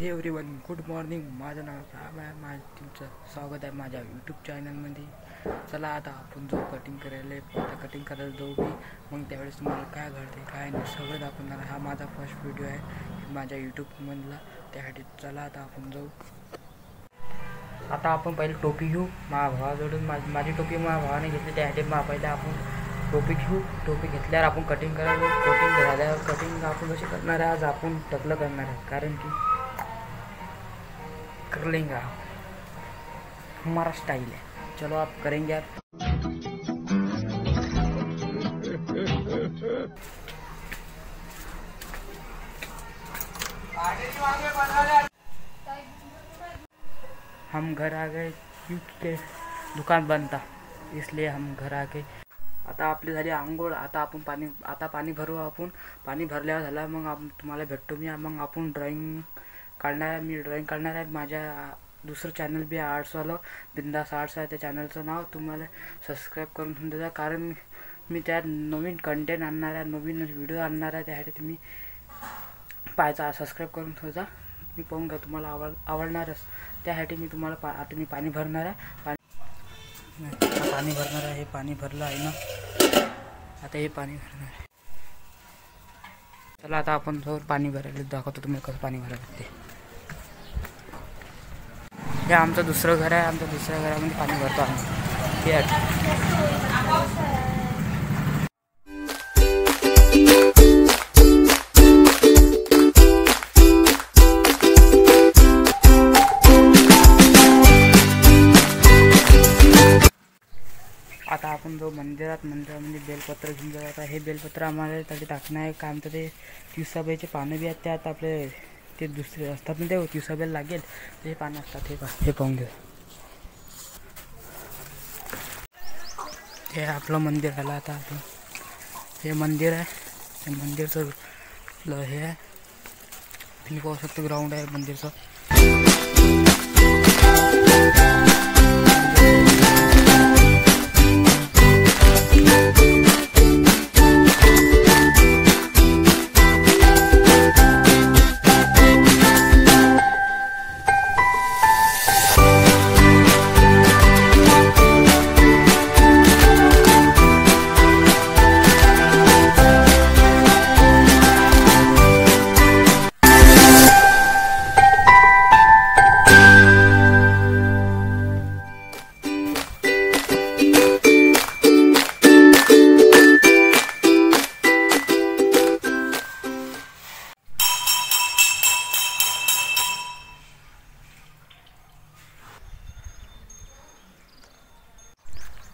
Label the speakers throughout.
Speaker 1: हे everyone, good morning. माझं नाव राम आहे. तुमचं स्वागत आहे माझ्या यूट्यूब चॅनलमध्ये. चला आता आपण जो कटिंग करायला आता कटिंग करायला जाऊ मी. मग त्यावेळेस तुम्हाला काय घडते काय नाही सगळं दाखवणार. हा माझा फर्स्ट व्हिडिओ आहे माझ्या यूट्यूबमधला, त्यासाठी चला आता आपण जाऊ. आता आपण पहिले टोपी घेऊ. माझ्या भावाजवळून माझी टोपी माझ्या भावाने घेतली, त्यासाठी पहिले आपण टोपी घेऊ. टोपी घेतल्यावर आपण कटिंग करायला. कटिंग झाल्यावर कटिंग आपण कशी करणार आहे, आज आपण टकलं करणार आहे, कारण की कर्लिंग हमारा स्टाइल है. चलो आप करेंगे आप. हम घर आ गए क्योंकि दुकान बंद था, इसलिए हम घर आ गए. आता आपली झाली आंघोळ. आता आपण पाणी भरू. आपण पाणी भरल्यावर झालं मग आपण तुम्हाला भेटतो मी. मग आपण ड्रॉइंग काढणार आहे. मी ड्रॉइंग काढणार आहे. माझ्या दुसरं चॅनल बी आर्ट्सवालं बिंदास आर्ट्स आहे. त्या चॅनलचं नाव तुम्हाला सबस्क्राईब करून ठेवून द्या, कारण मी त्यात नवीन कंटेंट आणणार आहे, नवीन व्हिडिओ आणणार आहे. त्यासाठी तुम्ही पाहायचा, सबस्क्राईब करून ठेवा. मी पाहून घ्या, तुम्हाला आवडणारच. त्यासाठी मी तुम्हाला आता मी पाणी भरणार आहे. पाणी भरणार आहे. हे पाणी भरलं आहे ना, आता हे पाणी भरणार आहे. चला आता आपण जोर पाणी भरायला दाखवतो तुम्हाला कसं पाणी भरायला ते. हे आमचं दुसरं घर आहे. आमच्या दुसऱ्या घरामध्ये पाणी भरतो आम्ही. हे आता आपण जो मंदिरामध्ये बेलपत्र घेऊन जाऊ. आता हे बेलपत्र आम्हाला त्यासाठी टाकणं आहे. काय म्हणतं ते तिवसाबाईचे पानं बी आहेत, त्यात आपले ते दुसरे असतात ना, ते तिवसाबाईला लागेल ते पानं असतात. हे पाहून घेऊ. हे आपलं मंदिर आलं. आता आपलं हे मंदिर आहे. हे मंदिरचं हे आहे, तुम्ही पाहू शकतो. ग्राउंड आहे मंदिरचं.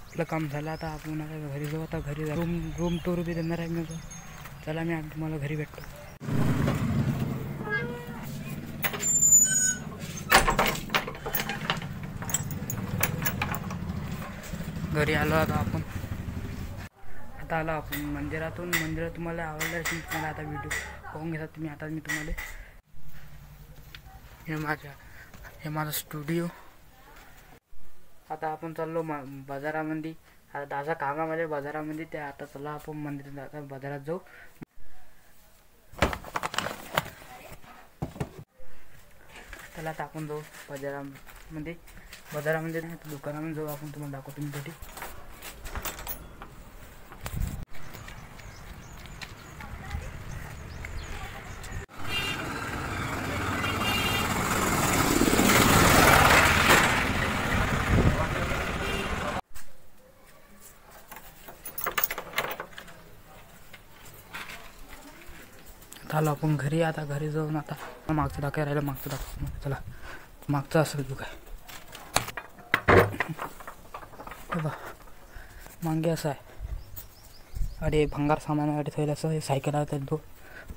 Speaker 1: आपलं काम झालं. आता आपण आता घरी जाऊ. आता घरी जाऊ. रूम टूर बी देणार आहे मी. चला मी तुम्हाला घरी भेटतो. घरी आलो आता आपण. आता आलो आपण मंदिरातून. मंदिरात तुम्हाला आवडलं असेल, तुम्हाला आता व्हिडिओ पाहून घेता तुम्ही. आता मी तुम्हाला हे माझा स्टुडिओ. आता आपण चाललो बाजारामध्ये. आता दादा कामामध्ये बाजारामध्ये ते. आता चला आपण मंदिरात बाजारात जाऊ. चला आता आपण जाऊ बाजारामध्ये नाही, दुकानामध्ये जाऊ. आपण तुम्हाला दाखवतो मी त्यासाठी. आलो आपण घरी. आता घरी जाऊन आता मागचं दाखवायला राहिलं. मागचं दाखव. चला मागचं असेल तू काय बा मागे असं आहे. अरे भंगार सामान अडे थोडं असं. हे सायकल आहे,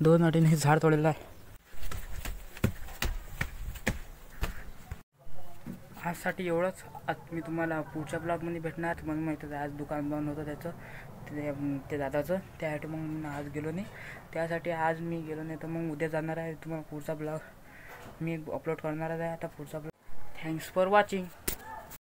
Speaker 1: दोन अडीने हे झाड तोडलेलं आहे. आजसाठी एवढंच. आज मी तुम्हाला पुढच्या ब्लॉगमध्ये भेटणार. तुम्हाला माहिती आहे आज दुकान बंद होतं त्याचं, ते दादाचं. त्यासाठी मग मी आज गेलो नाही. त्यासाठी आज मी गेलो नाही, तर मग उद्या जाणार आहे. तुम्हाला पुढचा ब्लॉग मी अपलोड करणार आहे. आता पुढचा ब्लॉग. Thanks for watching.